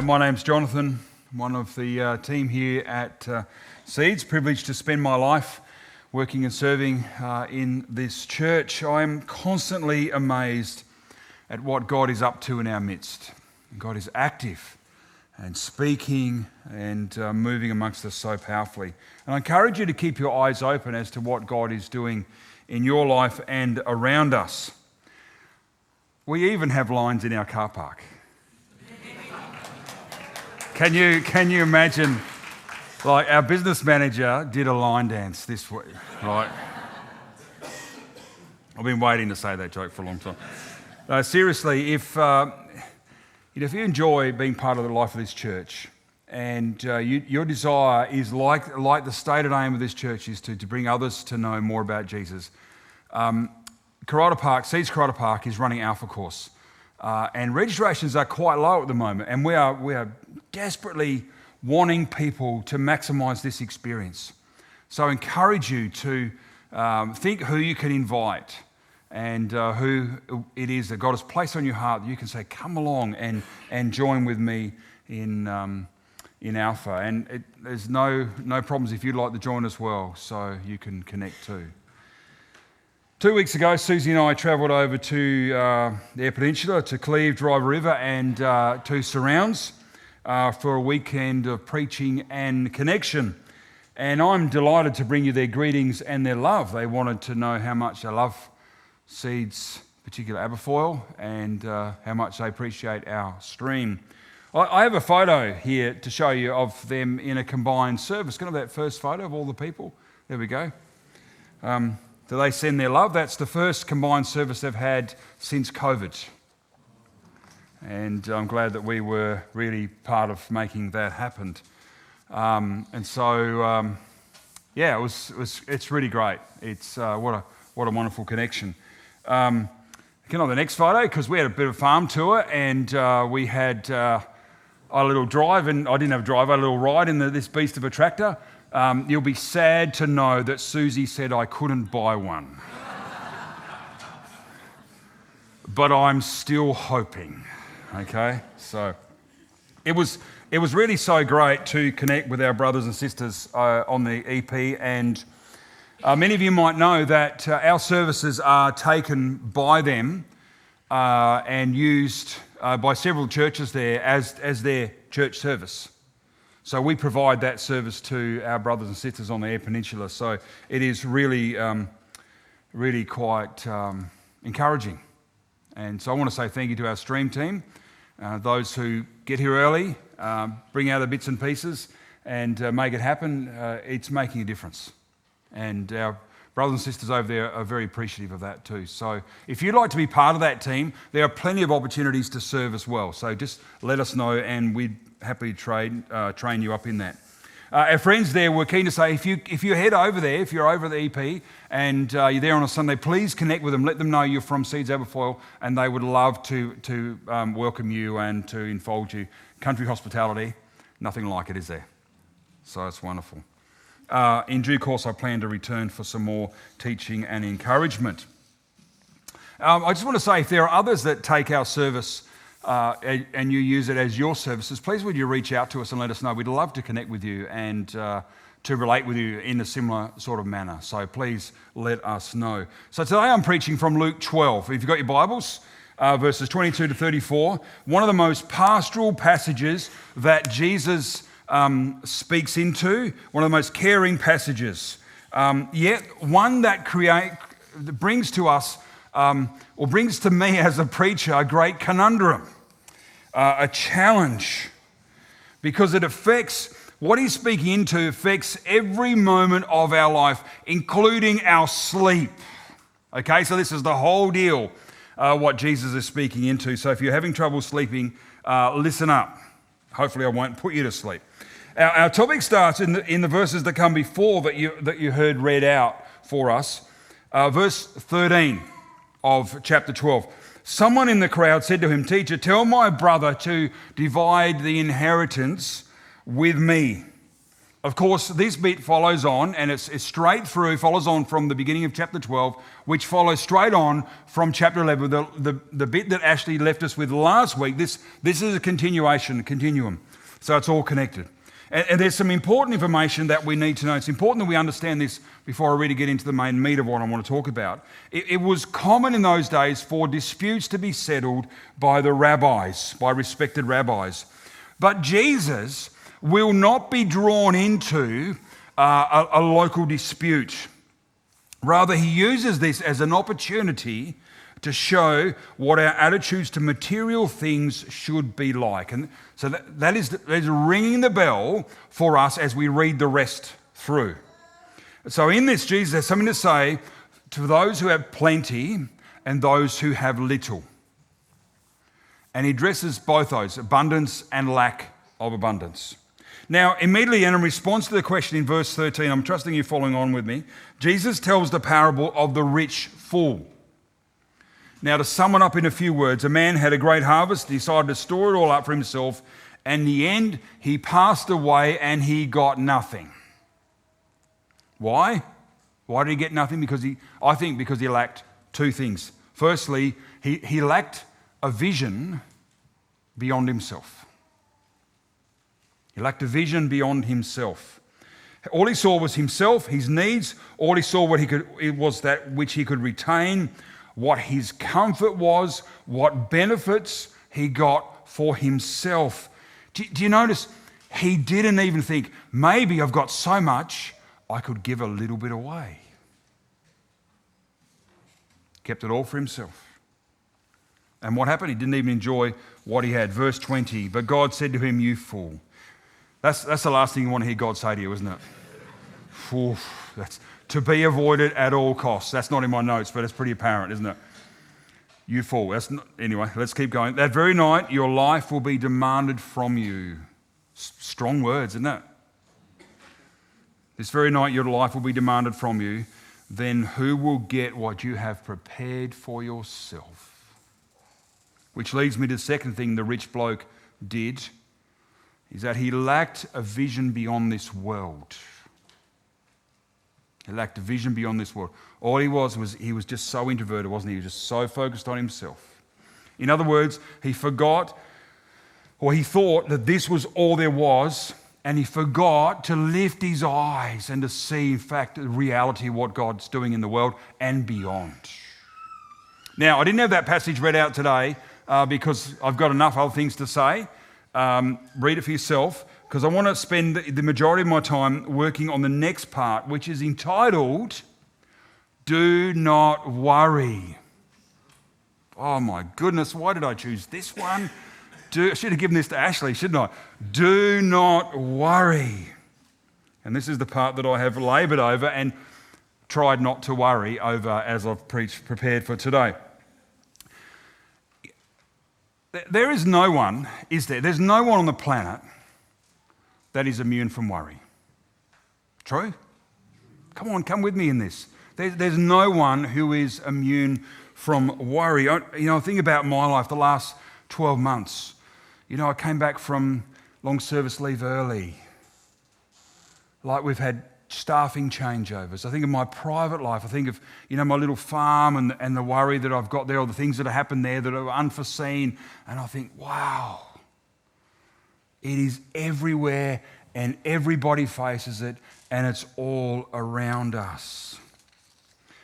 My name's Jonathan, one of the team here at Seeds. Privileged to spend my life working and serving in this church. I'm constantly amazed at what God is up to in our midst. God is active and speaking and moving amongst us so powerfully. And I encourage you to keep your eyes open as to what God is doing in your life and around us. We even have lines in our car park. Can you imagine, like our business manager did a line dance this week, right? I've been waiting to say that joke for a long time. Seriously, if you enjoy being part of the life of this church and your desire is like the stated aim of this church is to bring others to know more about Jesus, Seeds Karata Park is running Alpha Course. And registrations are quite low at the moment, and we are desperately wanting people to maximise this experience. So I encourage you to think who you can invite and who it is that God has placed on your heart that you can say, come along and join with me in Alpha. And there's no problems if you'd like to join as well, so you can connect too. 2 weeks ago, Susie and I travelled over to the Eyre Peninsula, to Cleve, Driver River and to Surrounds for a weekend of preaching and connection. And I'm delighted to bring you their greetings and their love. They wanted to know how much I love Seeds, particularly Aberfoyle, and how much they appreciate our stream. I have a photo here to show you of them in a combined service. Can I have that first photo of all the people? There we go. Do they send their love? That's the first combined service they've had since COVID. And I'm glad that we were really part of making that happen. It's really great. It's what a wonderful connection. Can I have the next photo? Because we had a bit of a farm tour and we had a little drive, and I didn't have a drive, a little ride in this beast of a tractor. You'll be sad to know that Susie said I couldn't buy one. But I'm still hoping, okay? So it was really so great to connect with our brothers and sisters on the EP, and many of you might know that our services are taken by them and used by several churches there as their church service. So we provide that service to our brothers and sisters on the Eyre Peninsula. So it is really, really quite encouraging. And so I want to say thank you to our stream team, those who get here early, bring out the bits and pieces and make it happen. It's making a difference. And our brothers and sisters over there are very appreciative of that too. So if you'd like to be part of that team, there are plenty of opportunities to serve as well. So just let us know and we'd happily train you up in that. Our friends there were keen to say, if you head over there, if you're over at the EP and you're there on a Sunday, please connect with them. Let them know you're from Seeds Aberfoyle, and they would love to welcome you and to enfold you. Country hospitality, nothing like it, is there? So it's wonderful. In due course, I plan to return for some more teaching and encouragement. I just want to say, if there are others that take our service and you use it as your services, please would you reach out to us and let us know. We'd love to connect with you and to relate with you in a similar sort of manner. So please let us know. So today I'm preaching from Luke 12. If you've got your Bibles, verses 22 to 34, one of the most pastoral passages that Jesus speaks into, one of the most caring passages, yet one that brings to us, or brings to me as a preacher, a great conundrum, a challenge, because it affects, what he's speaking into affects every moment of our life, including our sleep. Okay, so this is the whole deal, what Jesus is speaking into. So if you're having trouble sleeping, listen up. Hopefully I won't put you to sleep. Our topic starts in the verses that come before that you heard read out for us. Verse 13 of chapter 12. Someone in the crowd said to him, "Teacher, tell my brother to divide the inheritance with me." Of course, this bit follows on, and it's straight through, follows on from the beginning of chapter 12, which follows straight on from chapter 11. The bit that Ashley left us with last week, this is a continuum. So it's all connected. And there's some important information that we need to know. It's important that we understand this before I really get into the main meat of what I want to talk about. It was common in those days for disputes to be settled by the rabbis, by respected rabbis. But Jesus will not be drawn into a local dispute. Rather, he uses this as an opportunity to show what our attitudes to material things should be like. And so that is ringing the bell for us as we read the rest through. So in this, Jesus has something to say to those who have plenty and those who have little. And he addresses both those, abundance and lack of abundance. Now, immediately and in response to the question in verse 13, I'm trusting you're following on with me, Jesus tells the parable of the rich fool. Now, to sum it up in a few words, a man had a great harvest, decided to store it all up for himself, and in the end, he passed away and he got nothing. Why? Why did he get nothing? Because he lacked two things. Firstly, he lacked a vision beyond himself. He lacked a vision beyond himself. All he saw was himself, his needs. All he saw was that which he could retain, what his comfort was, what benefits he got for himself. Do you notice? He didn't even think, maybe I've got so much, I could give a little bit away. Kept it all for himself. And what happened? He didn't even enjoy what he had. Verse 20, but God said to him, you fool. That's the last thing you want to hear God say to you, isn't it? Oof, that's to be avoided at all costs. That's not in my notes, but it's pretty apparent, isn't it? You fool. Anyway, let's keep going. That very night, your life will be demanded from you. Strong words, isn't it? This very night, your life will be demanded from you. Then who will get what you have prepared for yourself? Which leads me to the second thing the rich bloke did, is that he lacked a vision beyond this world. He lacked a vision beyond this world. All he was just so introverted, wasn't he? He was just so focused on himself. In other words, he forgot, or he thought that this was all there was, and he forgot to lift his eyes and to see, in fact, the reality of what God's doing in the world and beyond. Now, I didn't have that passage read out today because I've got enough other things to say. Read it for yourself, because I want to spend the majority of my time working on the next part, which is entitled, Do Not Worry. Oh my goodness, why did I choose this one? I should have given this to Ashley, shouldn't I? Do not worry. And this is the part that I have laboured over and tried not to worry over as I've prepared for today. There is no one, is there? There's no one on the planet that is immune from worry. True? Come on, come with me in this. There's no one who is immune from worry. I think about my life the last 12 months. I came back from long service leave early. Like we've had staffing changeovers. I think of my private life. I think of, my little farm and the worry that I've got there, or the things that have happened there that are unforeseen. And I think, wow, it is everywhere and everybody faces it, and it's all around us.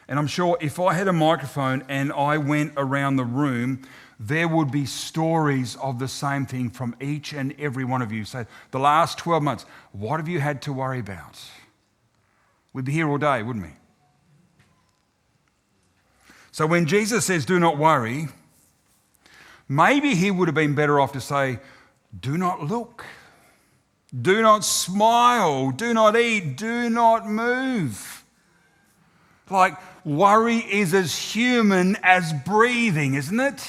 And I'm sure if I had a microphone and I went around the room, there would be stories of the same thing from each and every one of you. So the last 12 months, what have you had to worry about? We'd be here all day, wouldn't we? So when Jesus says, do not worry, maybe he would have been better off to say, do not look, do not smile, do not eat, do not move. Like, worry is as human as breathing, isn't it?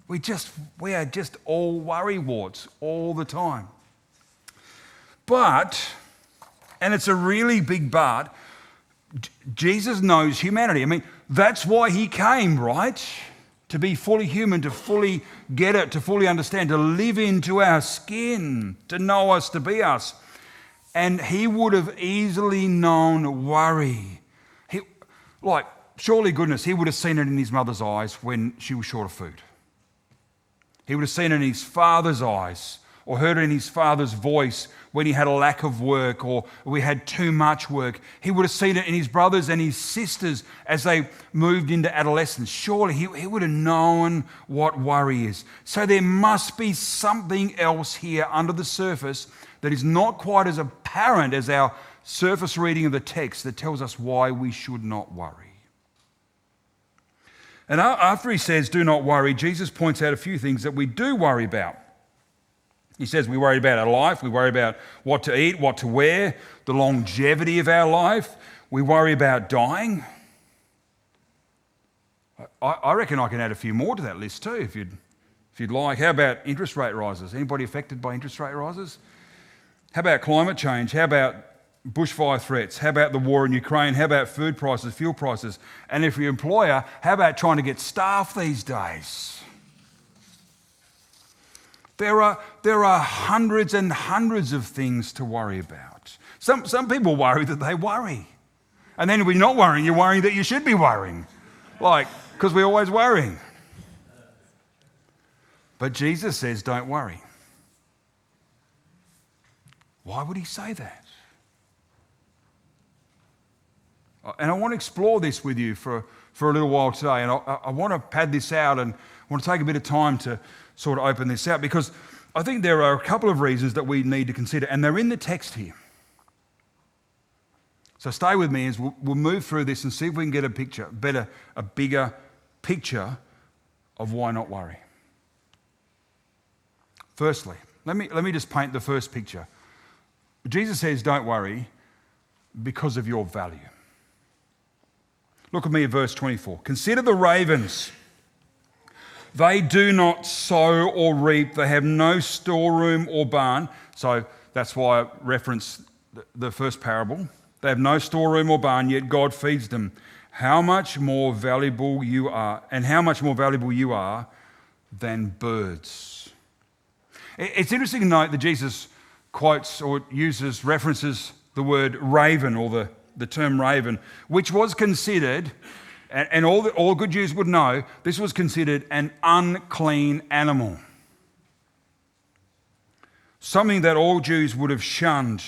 We are just all worrywarts all the time. But, and it's a really big but, Jesus knows humanity. I mean, that's why he came, right? To be fully human, to fully get it, to fully understand, to live into our skin, to know us, to be us. And he would have easily known worry. Surely goodness, he would have seen it in his mother's eyes when she was short of food. He would have seen it in his father's eyes, or heard it in his father's voice when he had a lack of work or we had too much work. He would have seen it in his brothers and his sisters as they moved into adolescence. Surely he would have known what worry is. So there must be something else here under the surface that is not quite as apparent as our surface reading of the text that tells us why we should not worry. And after he says, do not worry, Jesus points out a few things that we do worry about. He says we worry about our life, we worry about what to eat, what to wear, the longevity of our life. We worry about dying. I reckon I can add a few more to that list too, if you'd like. How about interest rate rises? Anybody affected by interest rate rises? How about climate change? How about bushfire threats? How about the war in Ukraine? How about food prices, fuel prices? And if you're an employer, how about trying to get staff these days? There are hundreds and hundreds of things to worry about. Some people worry that they worry. And then when you're not worrying, you're worrying that you should be worrying. Because we're always worrying. But Jesus says, don't worry. Why would he say that? And I want to explore this with you for a little while today. And I want to pad this out and I want to take a bit of time to sort of open this out, because I think there are a couple of reasons that we need to consider, and they're in the text here. So stay with me as we'll move through this and see if we can get a bigger picture of why not worry. Firstly, let me just paint the first picture. Jesus says, don't worry because of your value. Look at me at verse 24. Consider the ravens. They do not sow or reap. They have no storeroom or barn. So that's why I referenced the first parable. They have no storeroom or barn, yet God feeds them. How much more valuable you are, and how much more valuable you are than birds. It's interesting to note that Jesus quotes or references the word raven, or the term raven, which was considered, and all good Jews would know, this was considered an unclean animal. Something that all Jews would have shunned.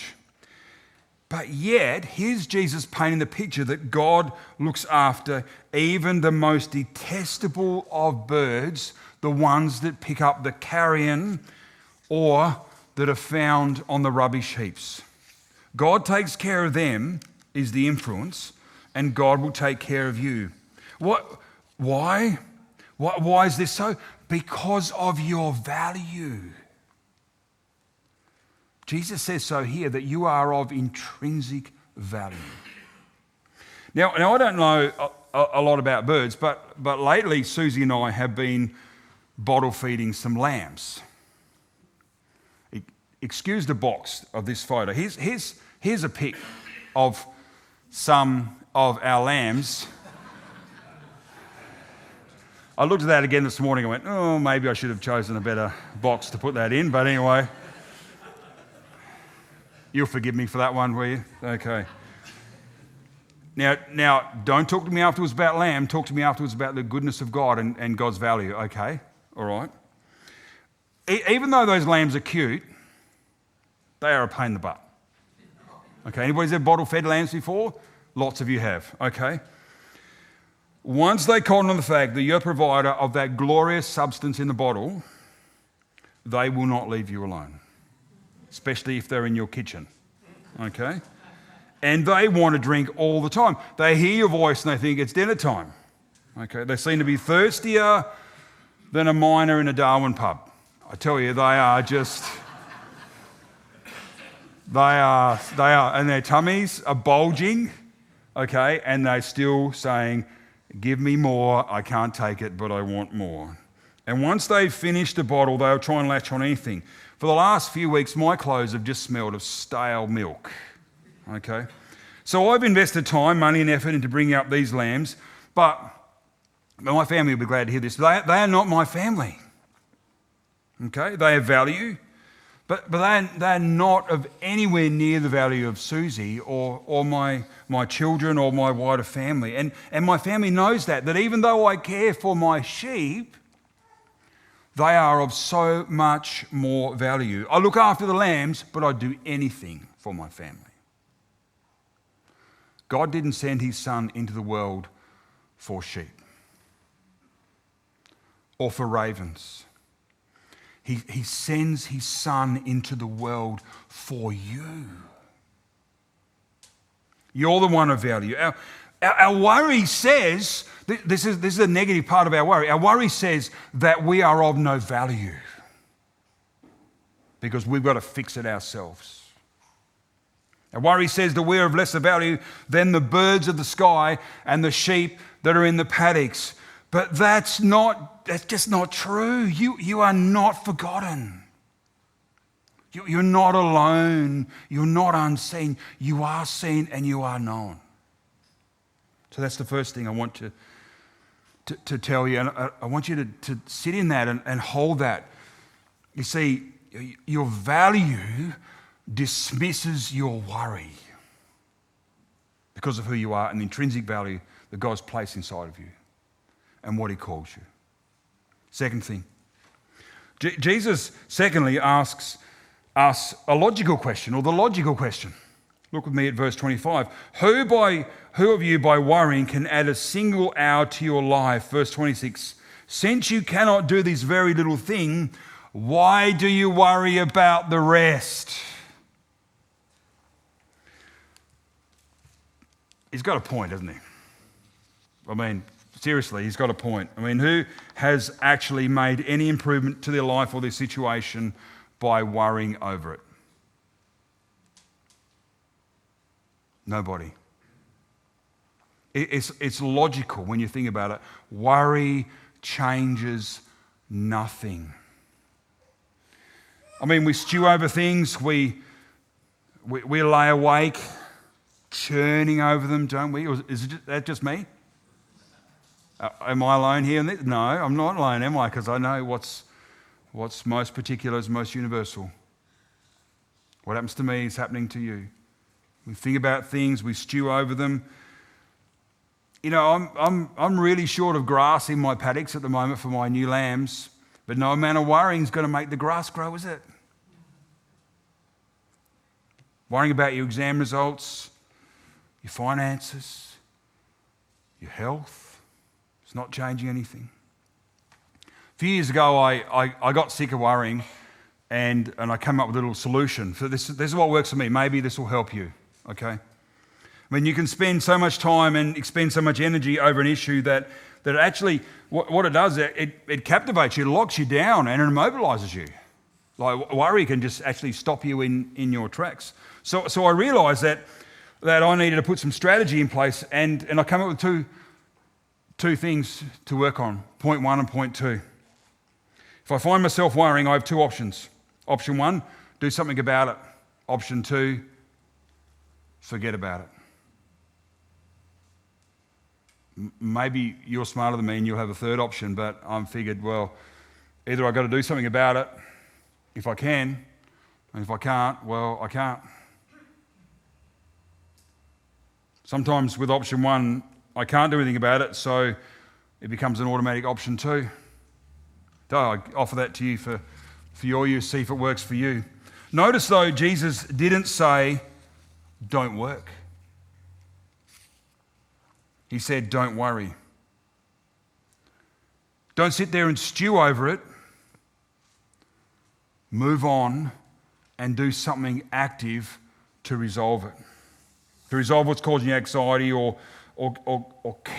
But yet, here's Jesus painting the picture that God looks after even the most detestable of birds, the ones that pick up the carrion or that are found on the rubbish heaps. God takes care of them, is the influence, and God will take care of you. Why? Why is this so? Because of your value. Jesus says so here, that you are of intrinsic value. Now I don't know a lot about birds, but lately Susie and I have been bottle feeding some lambs. Excuse the box of this photo. Here's a pic of some of our lambs. I looked at that again this morning and went, oh, maybe I should have chosen a better box to put that in. But anyway, you'll forgive me for that one, will you? Okay. Now, don't talk to me afterwards about lamb. Talk to me afterwards about the goodness of God and God's value. Okay, all right. Even though those lambs are cute, they are a pain in the butt. Okay, anybody's ever bottle-fed lambs before? Lots of you have, okay. Once they cotton on the fact that you're a provider of that glorious substance in the bottle, they will not leave you alone, especially if they're in your kitchen, okay? And they want to drink all the time. They hear your voice and they think it's dinner time, okay? They seem to be thirstier than a miner in a Darwin pub. I tell you, they are just... They are, and their tummies are bulging, okay, and they're still saying, give me more, I can't take it, but I want more. And once they've finished the bottle, they'll try and latch on anything. For the last few weeks, my clothes have just smelled of stale milk, okay. So I've invested time, money and effort into bringing up these lambs, but my family will be glad to hear this. They are not my family, okay. They have value. But they're not of anywhere near the value of Susie or my children or my wider family. And my family knows that even though I care for my sheep, they are of so much more value. I look after the lambs, but I'd do anything for my family. God didn't send his son into the world for sheep or for ravens. He sends his son into the world for you. You're the one of value. Our worry says, this is a negative part of our worry. Our worry says that we are of no value because we've got to fix it ourselves. Our worry says that we're of lesser value than the birds of the sky and the sheep that are in the paddocks. But that's just not true. You are not forgotten. You're not alone. You're not unseen. You are seen and you are known. So that's the first thing I want to tell you. And I want you to sit in that and hold that. You see, your value dismisses your worry because of who you are and the intrinsic value that God's placed inside of you and what he calls you. Second thing, Jesus, secondly, asks us a logical question, or the logical question. Look with me at verse 25. Who of you by worrying can add a single hour to your life? Verse 26. Since you cannot do this very little thing, why do you worry about the rest? He's got a point, hasn't he? I mean, seriously, he's got a point. I mean, who has actually made any improvement to their life or their situation by worrying over it? Nobody. It's logical when you think about it. Worry changes nothing. I mean, we stew over things. We lay awake, churning over them, don't we? Or is that just me? Am I alone here? No, I'm not alone, am I? Because I know what's most particular is most universal. What happens to me is happening to you. We think about things, we stew over them. You know, I'm really short of grass in my paddocks at the moment for my new lambs, but no amount of worrying is going to make the grass grow, is it? Worrying about your exam results, your finances, your health, it's not changing anything. A few years ago, I got sick of worrying, and I came up with a little solution. So this is what works for me. Maybe this will help you, okay? I mean, you can spend so much time and expend so much energy over an issue that actually, what it does, it captivates you, locks you down, and it immobilizes you. Like, worry can just actually stop you in your tracks. So I realized that I needed to put some strategy in place, and I came up with two things to work on, point one and point two. If I find myself worrying, I have two options. Option one, do something about it. Option two, forget about it. Maybe you're smarter than me and you'll have a third option, but I'm figured, well, either I've got to do something about it if I can, and if I can't, well, I can't. Sometimes with option one, I can't do anything about it, so it becomes an automatic option two. So I offer that to you for your use, see if it works for you. Notice though, Jesus didn't say, don't work. He said, don't worry. Don't sit there and stew over it. Move on and do something active to resolve it. To resolve what's causing you anxiety or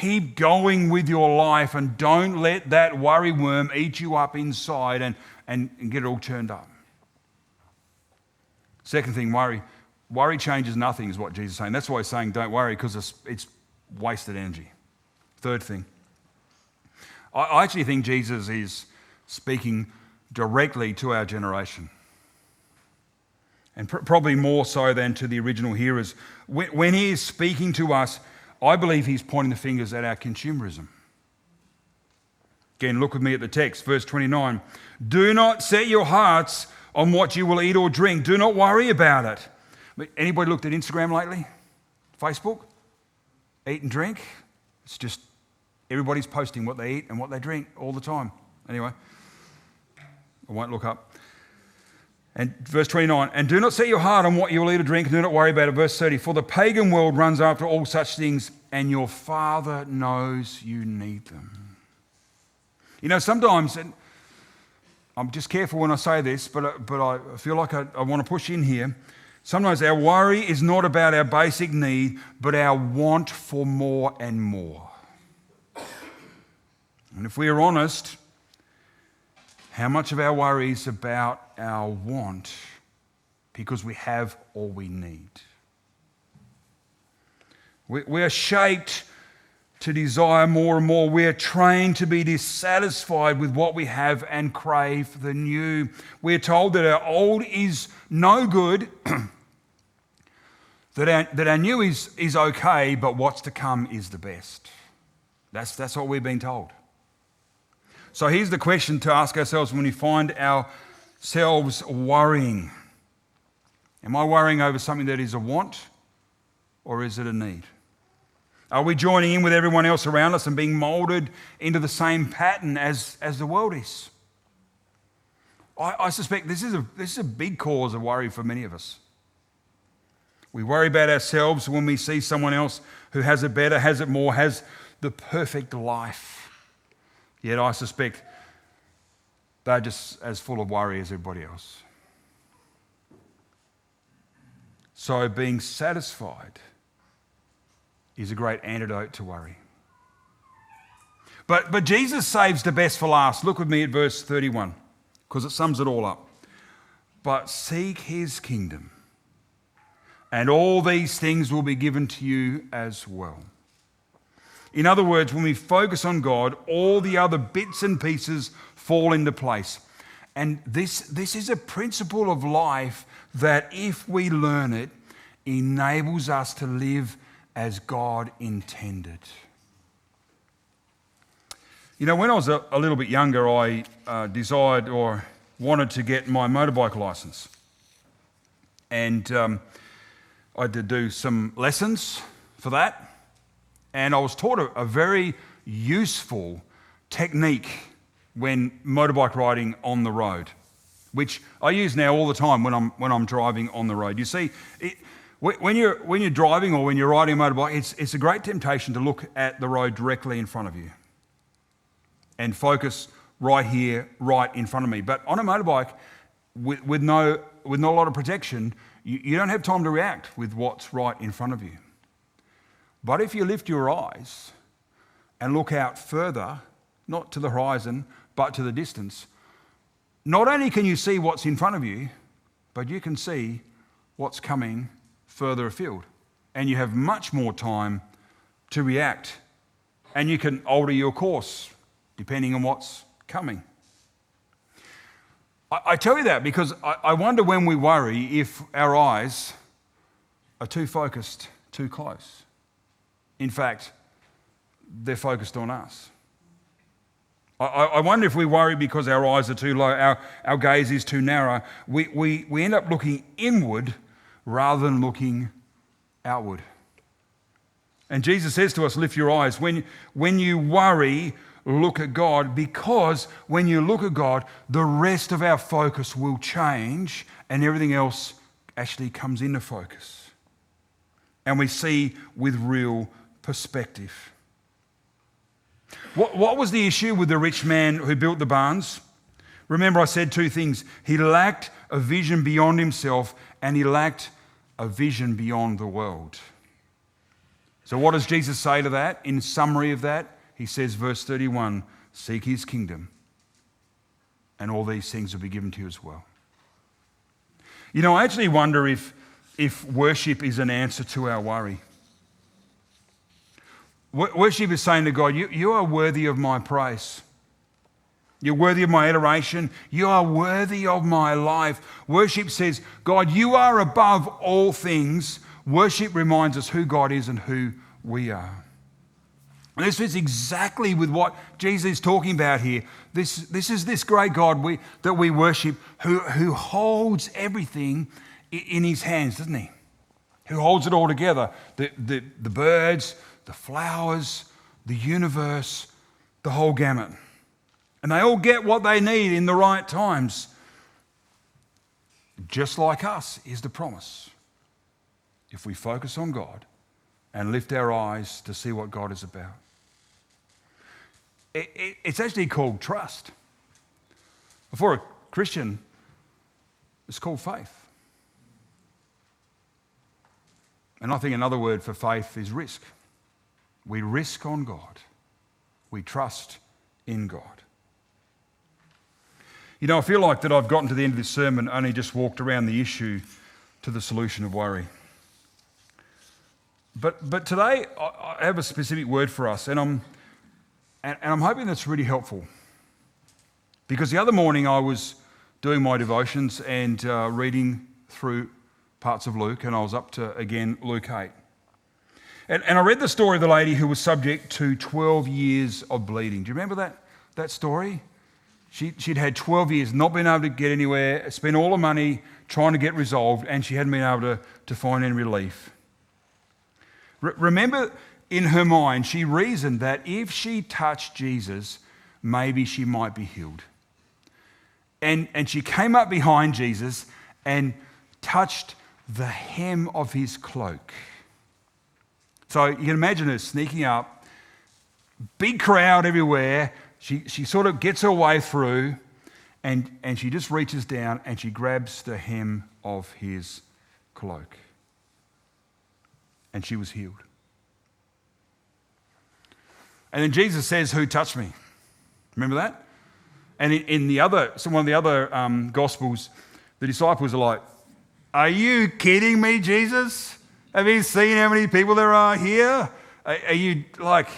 keep going with your life, and don't let that worry worm eat you up inside and get it all turned up. Second thing, worry. Worry changes nothing is what Jesus is saying. That's why he's saying don't worry, because it's wasted energy. Third thing, I actually think Jesus is speaking directly to our generation, and probably more so than to the original hearers. When he is speaking to us, I believe he's pointing the fingers at our consumerism. Again, look with me at the text, verse 29. Do not set your hearts on what you will eat or drink. Do not worry about it. But anybody looked at Instagram lately? Facebook? Eat and drink? It's just everybody's posting what they eat and what they drink all the time. Anyway, I won't look up. And verse 29, and do not set your heart on what you will eat or drink, and do not worry about it. Verse 30, for the pagan world runs after all such things, and your Father knows you need them. You know, sometimes, and I'm just careful when I say this, but I feel like I want to push in here. Sometimes our worry is not about our basic need, but our want for more and more. And if we are honest, how much of our worry is about our want because we have all we need? We are shaped to desire more and more. We are trained to be dissatisfied with what we have and crave the new. We are told that our old is no good, that our new is okay, but what's to come is the best. That's what we've been told. So here's the question to ask ourselves when we find ourselves worrying. Am I worrying over something that is a want, or is it a need? Are we joining in with everyone else around us and being moulded into the same pattern as the world is? I suspect this is a big cause of worry for many of us. We worry about ourselves when we see someone else who has it better, has it more, has the perfect life. Yet I suspect they're just as full of worry as everybody else. So being satisfied is a great antidote to worry. But Jesus saves the best for last. Look with me at verse 31, because it sums it all up. But seek his kingdom, and all these things will be given to you as well. In other words, when we focus on God, all the other bits and pieces fall into place. And this is a principle of life that, if we learn it, enables us to live as God intended. You know, when I was a little bit younger, I desired or wanted to get my motorbike license. And I had to do some lessons for that. And I was taught a very useful technique when motorbike riding on the road, which I use now all the time when I'm driving on the road. You see, when you're driving or when you're riding a motorbike, it's a great temptation to look at the road directly in front of you and focus right here, right in front of me. But on a motorbike, with not a lot of protection, you don't have time to react with what's right in front of you. But if you lift your eyes and look out further, not to the horizon, but to the distance, not only can you see what's in front of you, but you can see what's coming further afield. And you have much more time to react. And you can alter your course depending on what's coming. I tell you that because I wonder when we worry if our eyes are too focused, too close. In fact, they're focused on us. I wonder if we worry because our eyes are too low, our gaze is too narrow. We end up looking inward rather than looking outward. And Jesus says to us, lift your eyes. When you worry, look at God, because when you look at God, the rest of our focus will change and everything else actually comes into focus. And we see with real perspective. What was the issue with the rich man who built the barns? Remember, I said two things. He lacked a vision beyond himself, and he lacked a vision beyond the world. So what does Jesus say to that? In summary of that, he says, verse 31, seek his kingdom, and all these things will be given to you as well. You know, I actually wonder if worship is an answer to our worry. Worship is saying to God, you are worthy of my praise. You're worthy of my adoration. You are worthy of my life. Worship says, God, you are above all things. Worship reminds us who God is and who we are. And this fits exactly with what Jesus is talking about here. This is this great God that we worship who holds everything in his hands, doesn't he? Who holds it all together. The birds, the flowers, the universe, the whole gamut. And they all get what they need in the right times. Just like us is the promise. If we focus on God and lift our eyes to see what God is about. It's actually called trust. For a Christian, it's called faith. And I think another word for faith is risk. We risk on God. We trust in God. You know, I feel like that I've gotten to the end of this sermon, only just walked around the issue to the solution of worry. But today I have a specific word for us, and I'm hoping that's really helpful. Because the other morning I was doing my devotions and reading through parts of Luke, and I was up to, again, Luke 8. And I read the story of the lady who was subject to 12 years of bleeding. Do you remember that story? She'd had 12 years, not been able to get anywhere, spent all the money trying to get resolved, and she hadn't been able to find any relief. Remember, in her mind, she reasoned that if she touched Jesus, maybe she might be healed. And she came up behind Jesus and touched the hem of his cloak. So you can imagine her sneaking up, big crowd everywhere. She sort of gets her way through, and she just reaches down and she grabs the hem of his cloak. And she was healed. And then Jesus says, "Who touched me?" Remember that? And in one of the other Gospels, the disciples are like, "Are you kidding me, Jesus? Have you seen how many people there are here? Are you like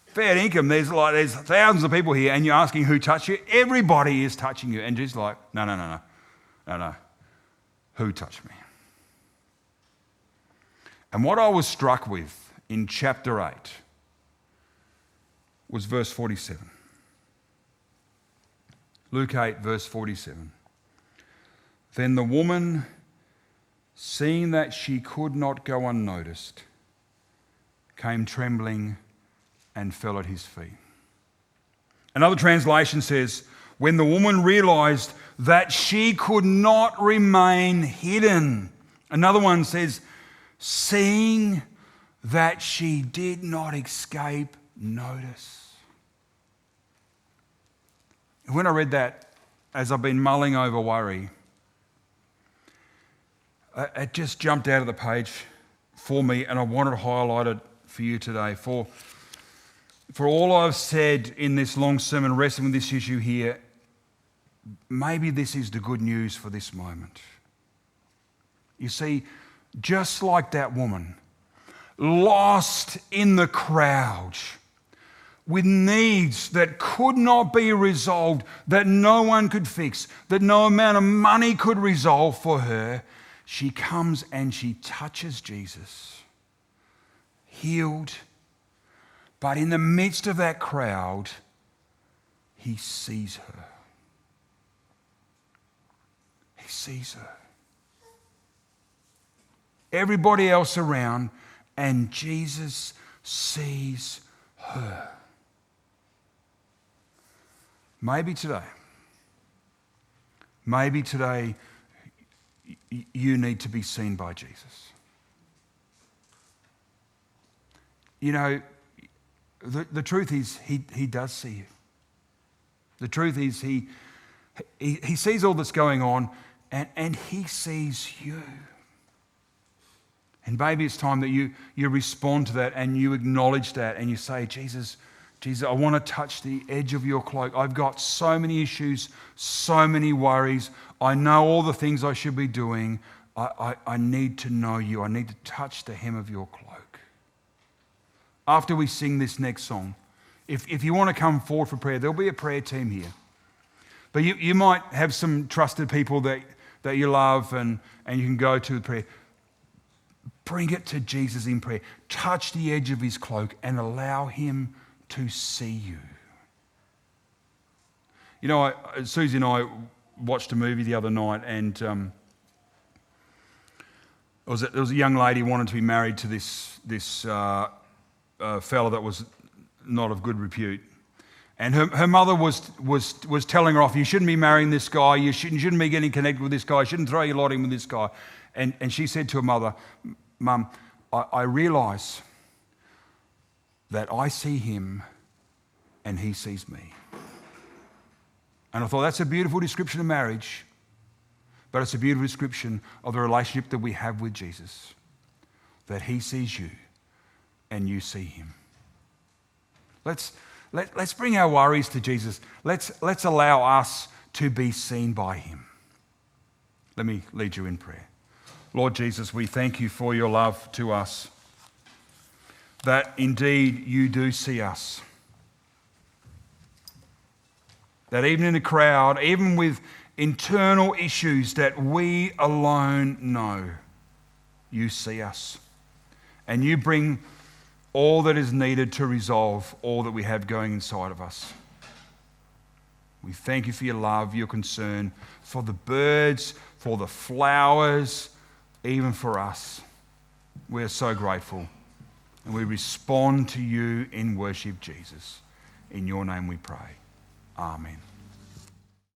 fair income? There's thousands of people here, and you're asking who touched you? Everybody is touching you." And Jesus is like, no. Who touched me? And what I was struck with in chapter 8 was verse 47. Luke 8, verse 47. Then the woman, seeing that she could not go unnoticed, came trembling and fell at his feet. Another translation says, when the woman realized that she could not remain hidden. Another one says, seeing that she did not escape notice. When I read that, as I've been mulling over worry, it just jumped out of the page for me, and I wanted to highlight it for you today. For all I've said in this long sermon, wrestling with this issue here, maybe this is the good news for this moment. You see, just like that woman, lost in the crowd, with needs that could not be resolved, that no one could fix, that no amount of money could resolve for her, she comes and she touches Jesus, healed. But in the midst of that crowd, he sees her. He sees her. Everybody else around, and Jesus sees her. Maybe today you need to be seen by Jesus. You know, the truth is he does see you. The truth is he sees all that's going on, and he sees you. And maybe it's time that you respond to that and you acknowledge that and you say, Jesus, I want to touch the edge of your cloak. I've got so many issues, so many worries. I know all the things I should be doing. I need to know you. I need to touch the hem of your cloak. After we sing this next song, if you want to come forward for prayer, there'll be a prayer team here. But you might have some trusted people that you love and you can go to the prayer. Bring it to Jesus in prayer. Touch the edge of his cloak and allow him to see you. You know, Susie and I watched a movie the other night, and there was a young lady who wanted to be married to this fella that was not of good repute. And her mother was telling her off, you shouldn't be marrying this guy, you shouldn't be getting connected with this guy, you shouldn't throw your lot in with this guy. And she said to her mother, Mum, I realise that I see him and he sees me. And I thought that's a beautiful description of marriage, but it's a beautiful description of the relationship that we have with Jesus, that he sees you and you see him. Let's bring our worries to Jesus. Let's allow us to be seen by him. Let me lead you in prayer. Lord Jesus, we thank you for your love to us, that indeed you do see us. That even in a crowd, even with internal issues that we alone know, you see us. And you bring all that is needed to resolve all that we have going inside of us. We thank you for your love, your concern, for the birds, for the flowers, even for us. We're so grateful. And we respond to you in worship, Jesus. In your name we pray. Amen.